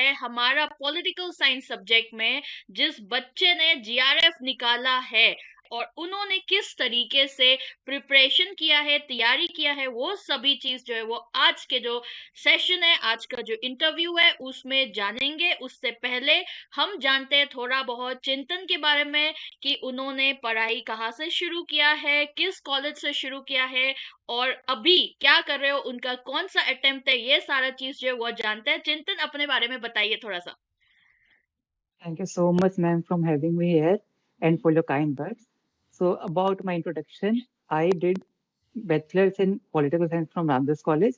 है हमारा political science subject में जिस बच्चे ने जीआरएफ निकाला है और उन्होंने किस तरीके से प्रिपरेशन किया है, तैयारी किया है, वो सभी चीज जो है वो आज के जो सेशन है, आज का जो इंटरव्यू है उसमें जानेंगे। उससे पहले हम जानते हैं थोड़ा बहुत चिंतन के बारे में कि उन्होंने पढ़ाई कहाँ से शुरू किया है, किस कॉलेज से शुरू किया है और अभी क्या कर रहे हो, उनका कौन सा अटेम्प्ट है, ये सारा चीज जो है वो जानते हैं। चिंतन अपने बारे में बताइए थोड़ा सा। Thank you so much, ma'am, for having me here and for your kind words. So, about my introduction, I did bachelor's in political science from Ramdas College,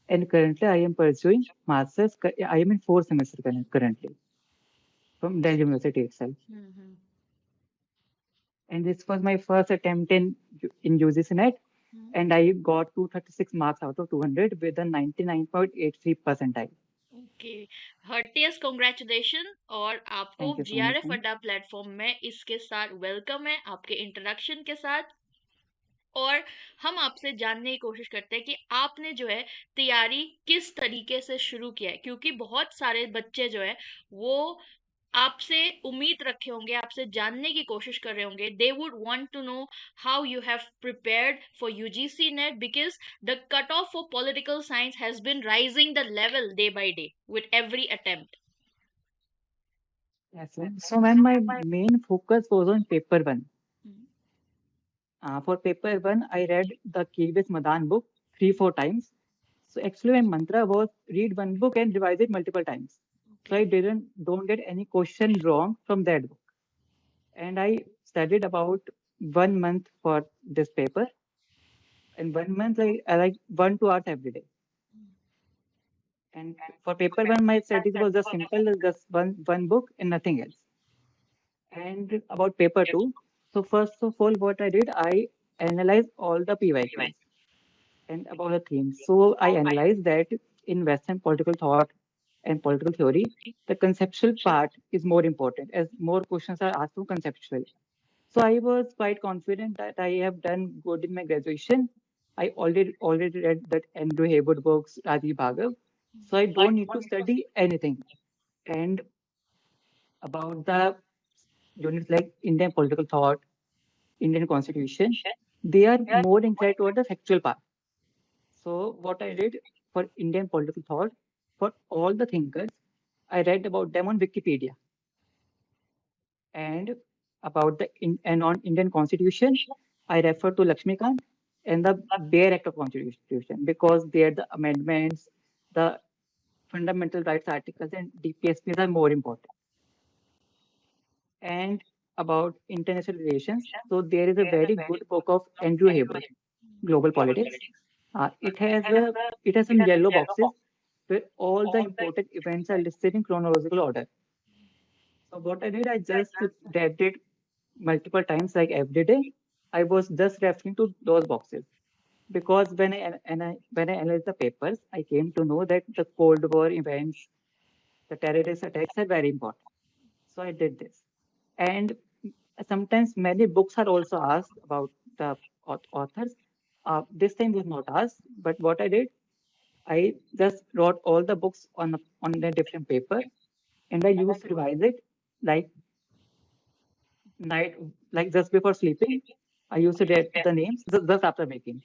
and currently I am pursuing master's. I am in fourth semester currently from Delhi University itself. Hmm. And this was my first attempt in UGC NET, and I got 236 marks out of 200 with a 99.83 percentile. Okay, heartiest congratulation. और आपको Thank you so much, GRF ma'am. अड्डा platform में इसके साथ welcome है, आपके introduction के साथ। और हम आपसे जानने की कोशिश करते हैं कि आपने जो है तैयारी किस तरीके से शुरू किया है, क्योंकि बहुत सारे बच्चे जो है वो आपसे उम्मीद रखे होंगे, आपसे जानने की कोशिश कर रहे होंगे। They would want to know how you have prepared for UGC NET because the cut off for political science has been rising the level day by day with every attempt. Yes, ma'am. So, ma'am, my main focus was on paper one. For paper one, I read the KVS Madan book 3-4 times. So actually, my mantra was read one book and revise it multiple times. So I don't get any question wrong from that book. And I studied about 1 month for this paper. In 1 month, I like 1-2 hours every day. And for paper one, my strategy was just simple, just one book and nothing else. And about paper two, so first of all, what I did, I analyzed all the PYQs and about the themes. So I analyzed that in Western political thought and political theory, the conceptual part is more important as more questions are asked from conceptual. So I was quite confident that I have done good in my graduation. I already read that Andrew Haywood books, Rajiv Bhargava. So I don't need to study anything. And about the units like Indian political thought, Indian constitution, they are more inclined toward the factual part. So what I did for Indian political thought, for all the thinkers, I read about them on Wikipedia. And about and on Indian constitution, I refer to Lakshmikant and the bare act of constitution because there the amendments, the fundamental rights articles and DPSPs are more important. And about international relations, so there is a very good book of Andrew Haywood, Global Politics. It has some yellow boxes where all the important events are listed in chronological order. So what I did, I just read it multiple times, like every day. I was just referring to those boxes because when I analyzed the papers, I came to know that the Cold War events, the terrorist attacks are very important. So I did this, and sometimes many books are also asked about the authors. This time was not asked, but what I did, I just wrote all the books on a different paper, and I used to revise it like night, like just before sleeping. I used to read the names just after waking.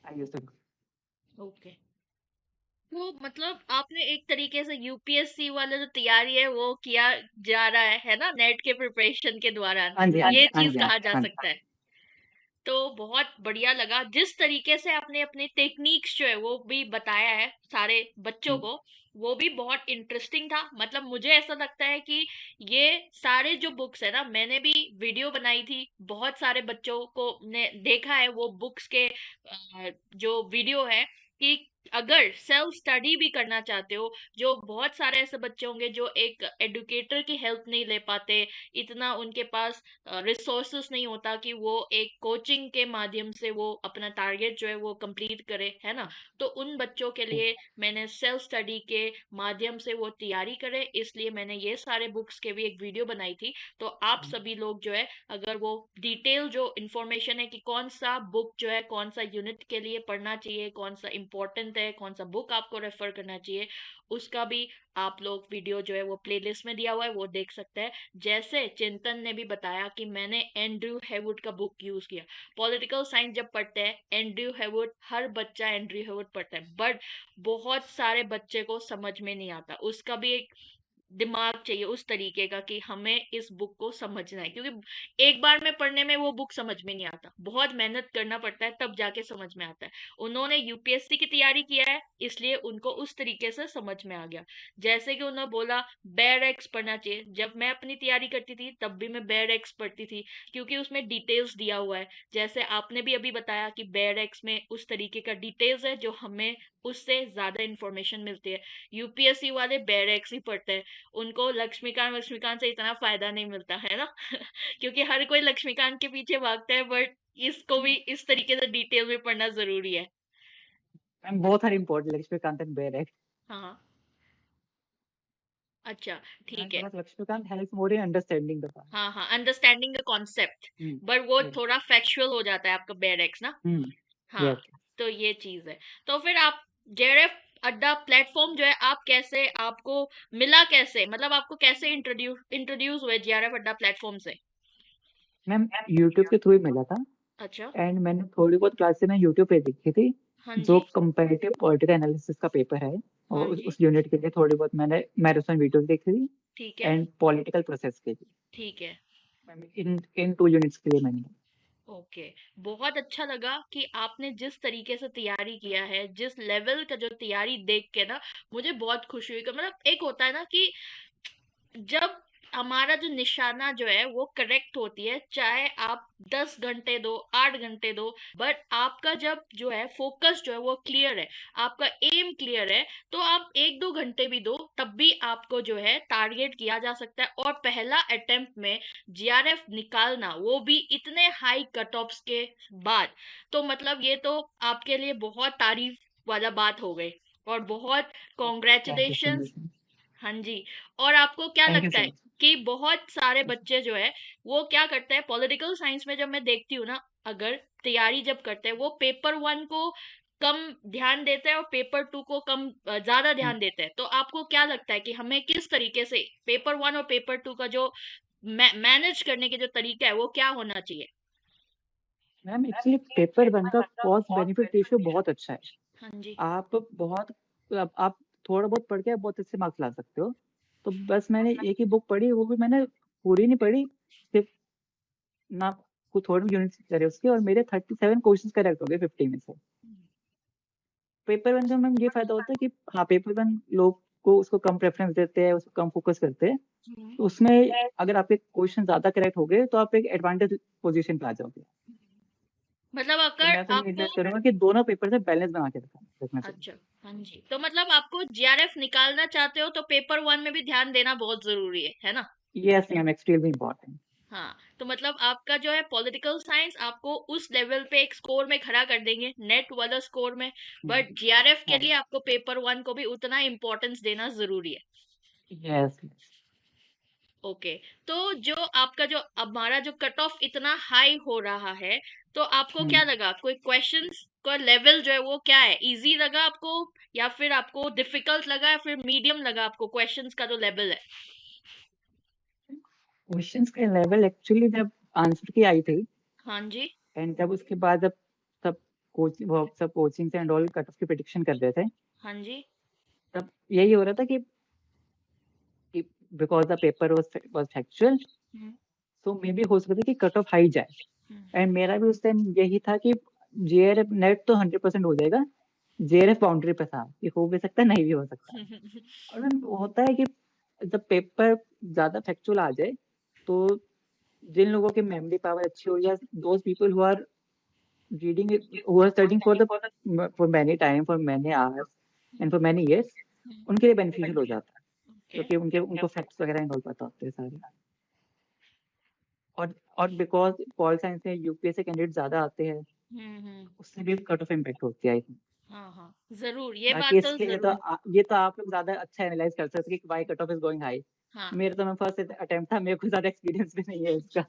I used to. Okay, तो मतलब आपने एक तरीके से UPSC वाला जो तैयारी है वो किया जा रहा है ना, नेट के प्रिपरेशन के द्वारा, हाँ जी, हाँ जी, ये हाँ चीज जी, कहा जा हाँ जी। सकता है। तो बहुत बढ़िया लगा जिस तरीके से आपने अपने टेक्निक्स जो है वो भी बताया है सारे बच्चों को, वो भी बहुत इंटरेस्टिंग था। मतलब मुझे ऐसा लगता है कि ये सारे जो बुक्स है ना, मैंने भी वीडियो बनाई थी, बहुत सारे बच्चों को ने देखा है वो बुक्स के जो वीडियो है कि अगर सेल्फ स्टडी भी करना चाहते हो, जो बहुत सारे ऐसे बच्चे होंगे जो एक एडुकेटर की हेल्प नहीं ले पाते, इतना उनके पास रिसोर्सेस नहीं होता कि वो एक कोचिंग के माध्यम से वो अपना टारगेट जो है वो कंप्लीट करे, है ना। तो उन बच्चों के लिए मैंने सेल्फ स्टडी के माध्यम से वो तैयारी करे, इसलिए मैंने ये सारे बुक्स के भी एक वीडियो बनाई थी। तो आप सभी लोग जो है अगर वो डिटेल जो इंफॉर्मेशन है कि कौन सा बुक जो है कौन सा यूनिट के लिए पढ़ना चाहिए, कौन सा इंपॉर्टेंट इम्पोर्टेंट है, कौन सा बुक आपको रेफर करना चाहिए, उसका भी आप लोग वीडियो जो है वो प्लेलिस्ट में दिया हुआ है, वो देख सकते हैं। जैसे चिंतन ने भी बताया कि मैंने एंड्रयू हेवुड का बुक यूज किया। पॉलिटिकल साइंस जब पढ़ते हैं एंड्रयू हेवुड, हर बच्चा एंड्रयू हेवुड पढ़ता है, बट बहुत सारे बच्चे को समझ में नहीं आता। उसका भी एक दिमाग चाहिए उस तरीके का कि हमें इस बुक को समझना है, क्योंकि एक बार में पढ़ने में वो बुक समझ में नहीं आता, बहुत मेहनत करना पड़ता है तब जाके समझ में आता है। उन्होंने यूपीएससी की तैयारी किया है, इसलिए उनको उस तरीके से समझ में आ गया। जैसे कि उन्होंने बोला बेयर एक्स पढ़ना चाहिए, जब मैं अपनी तैयारी करती थी तब भी मैं बेयर एक्स पढ़ती थी, क्योंकि उसमें डिटेल्स दिया हुआ है। जैसे आपने भी अभी बताया कि बेयर एक्स में उस तरीके का डिटेल्स है जो हमें उससे ज्यादा इंफॉर्मेशन मिलती है। यूपीएससी वाले बेयर एक्स ही पढ़ते हैं, उनको लक्ष्मीकांत से इतना फायदा नहीं मिलता है ना क्योंकि हर कोई लक्ष्मीकांत के पीछे भागता है, बट इसको भी इस तरीके से डिटेल में पढ़ना जरूरी है। Ma'am both are important, Laxmikanth and bare. हाँ, अच्छा, ठीक है। because Lakshmikant helps more in understanding the part. हाँ हाँ, understanding the concept, Hmm. But वो Yes. थोड़ा फैक्चुअल हो जाता है आपका बेरेक्स ना। Hmm. हाँ, Yes. तो ये चीज है। तो फिर आप जेआरएफ अड्डा प्लेटफॉर्म जो है, आप कैसे, आपको मिला कैसे, मतलब आपको कैसे इंट्रोड्यूस हुए जेआरएफ अड्डा प्लेटफॉर्म से? मैम यूट्यूब के थ्रू ही मिला था, अच्छा। एंड मैंने थोड़ी बहुत क्लासेस मैं यूट्यूब पे देखी थी। हाँ जो जी। कंपैरेटिव पॉलिटिकल एनालिसिस का पेपर है, हाँ और जी। उस यूनिट के लिए थोड़ी बहुत मैंने मैराथन वीडियोस देखी थी, ठीक है। एंड पॉलिटिकल प्रोसेस के लिए ठीक है। इन इन 2 यूनिट्स के लिए मैंने। ओके। बहुत अच्छा लगा कि आपने जिस तरीके से तैयारी किया है, जिस लेवल का जो तैयारी देख के ना मुझे बहुत खुशी हुई। मतलब एक होता है ना कि जब हमारा जो निशाना जो है वो करेक्ट होती है, चाहे आप 10 घंटे दो, 8 घंटे दो, बट आपका जब जो है फोकस जो है वो क्लियर है, आपका एम क्लियर है, तो आप 1-2 घंटे भी दो तब भी आपको जो है टारगेट किया जा सकता है। और पहला अटेम्प्ट में जीआरएफ निकालना, वो भी इतने हाई कट ऑफ्स के बाद, तो मतलब ये तो आपके लिए बहुत तारीफ वाला बात हो गई। और बहुत thank you so congratulations. Much. हाँ जी। और आपको क्या थैंक यू लगता सो है मच। कि बहुत सारे बच्चे जो है वो क्या करते हैं पॉलिटिकल साइंस में, जब मैं देखती हूँ ना, अगर तैयारी जब करते हैं वो पेपर 1 को कम ध्यान देते हैं और पेपर 2 को कम ज्यादा ध्यान देते हैं। तो आपको क्या लगता है कि हमें किस तरीके से पेपर 1 और पेपर 2 का जो मैनेज करने के जो तरीका है वो क्या होना चाहिए? मैम एक्चुअली पेपर 1 का कॉस्ट बेनिफिट रेशियो बहुत अच्छा है। हाँ जी। आप बहुत आप थोड़ा बहुत पढ़ के आप बहुत अच्छे मार्क्स ला सकते हो। तो बस मैंने एक ही बुक पढ़ी, वो भी मैंने पूरी नहीं पढ़ी, सिर्फ ना कुछ थोड़े यूनिट्स करे उसके, और मेरे 37 क्वेश्चंस करेक्ट हो गए 50 में से। पेपर 1 का मैम ये फायदा होता है कि हाँ, पेपर 1 लोग को उसको कम प्रेफरेंस देते हैं, उसको कम फोकस करते हैं। हम्म। तो उसमें अगर आपके क्वेश्चन ज्यादा करेक्ट हो गए तो आप एक एडवांटेज पोजीशन पे आ जाओगे। मतलब तो अगर मैं तो ये आपको, एडवाइस करूंगा कि दोनों पेपर से बैलेंस बना के रखना चाहिए। अच्छा, हाँ जी, तो मतलब आपको जीआरएफ निकालना चाहते हो तो पेपर 1 में भी ध्यान देना बहुत जरूरी है ना? Yes ma'am, extremely important. हाँ, तो मतलब आपका जो है पॉलिटिकल साइंस आपको उस लेवल पे एक स्कोर में खड़ा कर देंगे, नेट वाला स्कोर में, बट जीआरएफ के लिए आपको पेपर 1 को भी उतना इम्पोर्टेंस देना जरूरी है। यस। ओके। तो जो आपका जो हमारा जो कट ऑफ इतना हाई हो रहा है, तो आपको क्या लगा, कोई क्वेश्चंस का लेवल जो है वो क्या है, इजी लगा आपको या फिर आपको डिफिकल्ट लगा या फिर मीडियम लगा आपको क्वेश्चंस का जो लेवल है? क्वेश्चंस का लेवल एक्चुअली जब आंसर की आई थी, हाँ जी। एंड जब उसके बाद जब सब coaching and all cut off की प्रेडिक्शन कर रहे थे, हाँ जी। तब यही हो रहा था कि because the paper was factual, hmm. So may be हो सकता है कि कट ऑफ हाई जाए। हम्म। एंड मेरा भी उस टाइम यही था कि जेआरएफ नेट तो 100% हो जाएगा, जेआरएफ बाउंड्री पे था, ये हो भी सकता है, नहीं भी हो सकता। और मैम होता है कि जब पेपर ज्यादा फैक्चुअल आ जाए, तो जिन लोगों की मेमोरी पावर अच्छी हो, या those people who are reading who are studying for many time, for many hours and for many years, उनके लिए बेनिफिशियल हो जाता है, ओके। क्योंकि उनको फैक्ट्स वगैरह एंड ऑल पता होते हैं सारे। और बिकॉज पॉल साइंस में यूपीएससी कैंडिडेट ज्यादा आते हैं, हम्म। उससे भी कट ऑफ इम्पैक्ट होती है, I think। हाँ हाँ, जरूर, ये बाकी बात तो इसके लिए तो जरूर। ये तो आप लोग ज्यादा अच्छा एनालाइज कर सकते हैं कि why cut off is going high. हाँ। मेरा तो मैं फर्स्ट अटेम्प्ट था, मेरे को ज्यादा एक्सपीरियंस भी नहीं है इसका।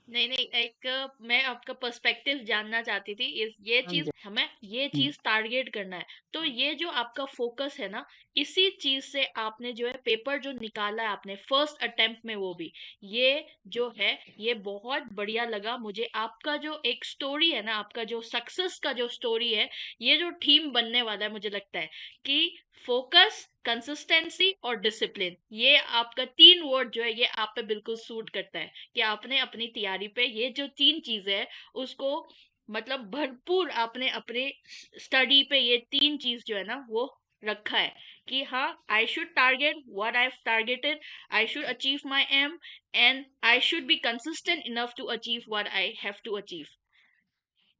नहीं नहीं, एक मैं आपका पर्सपेक्टिव जानना चाहती थी। इस ये हाँ चीज जी। हमें ये हम्म, चीज टारगेट करना है, तो ये जो आपका फोकस है ना, इसी चीज से आपने जो है पेपर जो निकाला है आपने फर्स्ट अटेम्प्ट में, वो भी ये जो है ये बहुत बढ़िया लगा मुझे। आपका जो एक स्टोरी है ना, आपका जो सक्सेस का जो स्टोरी है, ये जो थीम बनने वाला है, मुझे लगता है कि फोकस, कंसिस्टेंसी और डिसिप्लिन, ये आपका तीन वर्ड जो है ये आप पे बिल्कुल सूट करता है। कि आपने अपनी तैयारी पे ये जो तीन चीजें है उसको मतलब भरपूर आपने अपने स्टडी पे ये तीन चीज जो है ना वो रखा है कि हाँ, I should target what I have targeted, I should achieve my aim, and I should be consistent enough to achieve what I have to achieve.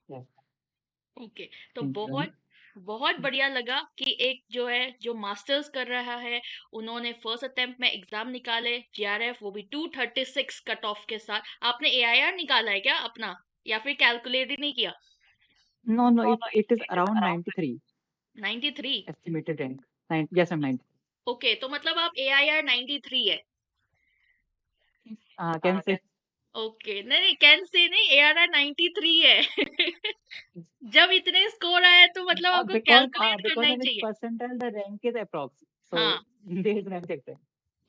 yes, okay, तो thank you, बहुत बहुत बढ़िया लगा कि एक जो है जो मास्टर्स कर रहा है, उन्होंने फर्स्ट अटेम्प्ट में एग्जाम निकाले जीआरएफ, वो भी 236 कट ऑफ के साथ। आपने एआईआर निकाला है क्या अपना, या फिर कैलकुलेट ही नहीं किया? no, no, it is around 93 93? estimated rank. Yes, I'm 90. Okay, तो मतलब आप एआईआर 93 है। Can say ओके, नहीं नहीं, कैन से नहीं, एआईआर 93 है। जब इतने स्कोर आए तो मतलब आपको कैलकुलेट करना because ही in its चाहिए। percentile the rank is approx. हाँ, So there is no check.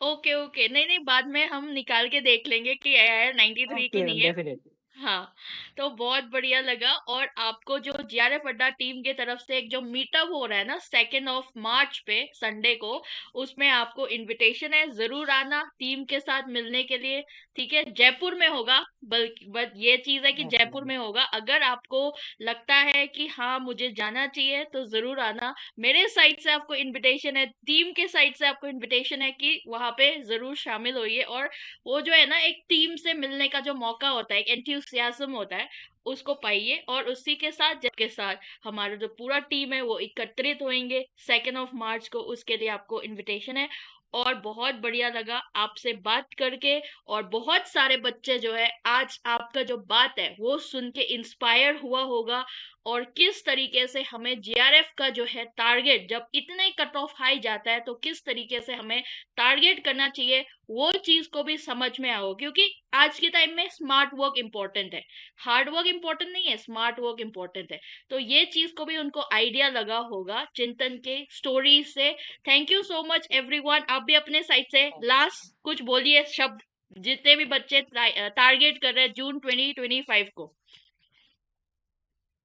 Okay okay, नहीं नहीं, बाद में हम निकाल के देख लेंगे कि एआईआर 93 की Okay, नहीं है। definitely. हाँ, तो बहुत बढ़िया लगा। और आपको जो जीआरएफ अड्डा टीम के तरफ से एक जो मीटअप हो रहा है ना 2 मार्च पे संडे को, उसमें आपको इनविटेशन है, जरूर आना टीम के साथ मिलने के लिए। ठीक है, जयपुर में होगा, बल्कि बट ये चीज है कि Yes, जयपुर ma'am. में होगा। अगर आपको लगता है कि हाँ मुझे जाना चाहिए तो जरूर आना। मेरे साइड से आपको इनविटेशन है, टीम के साइड से आपको इनविटेशन है कि वहां पे जरूर शामिल होइए। और वो जो है ना एक टीम से मिलने का जो मौका होता है, एक एंथुसियाज्म होता है, उसको पाइए। और उसी के साथ जब के साथ हमारा जो पूरा टीम है वो एकत्रित होंगे 2 मार्च को, उसके लिए आपको इनविटेशन है। और बहुत बढ़िया लगा आपसे बात करके। और बहुत सारे बच्चे जो है आज आपका जो बात है वो सुन के इंस्पायर हुआ होगा। और किस तरीके से हमें जीआरएफ का जो है टारगेट, जब इतने कट ऑफ हाई जाता है तो किस तरीके से हमें टारगेट करना चाहिए, वो चीज को भी समझ में आओ। क्योंकि आज के टाइम में स्मार्ट वर्क इंपॉर्टेंट है, हार्ड वर्क इंपॉर्टेंट नहीं है, स्मार्ट वर्क इंपॉर्टेंट है। तो ये चीज को भी उनको आइडिया लगा होगा चिंतन के स्टोरी से। Thank you so much everyone. आप भी अपने साइड से लास्ट कुछ बोलिए शब्द, जितने भी बच्चे टारगेट कर रहे हैं जून 2025 को।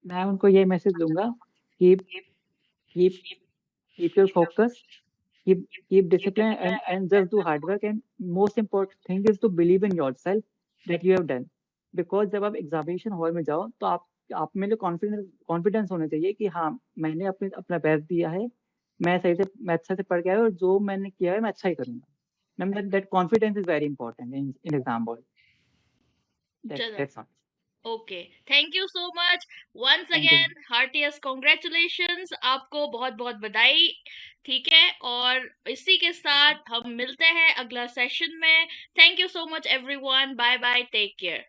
मैं उनको ये मैसेज दूंगा कि keep keep your focus, keep discipline, and just do hard work. And most important thing is to believe in yourself that you have done. Because जब आप एग्जामिनेशन हॉल में जाओ तो आप में जो कॉन्फिडेंस होना चाहिए कि हाँ मैंने अपना बेस्ट दिया है, मैं अच्छा से पढ़ के आया और जो मैंने किया है मैं अच्छा ही करूंगा। Ma'am that confidence is very important in exam hall. चलो, that's all. Okay, thank you so much once thank you. Again, heartiest congratulations, आपको बहुत बहुत बधाई। ठीक है, और इसी के साथ हम मिलते हैं अगला सेशन में। Thank you so much everyone, bye bye, take care.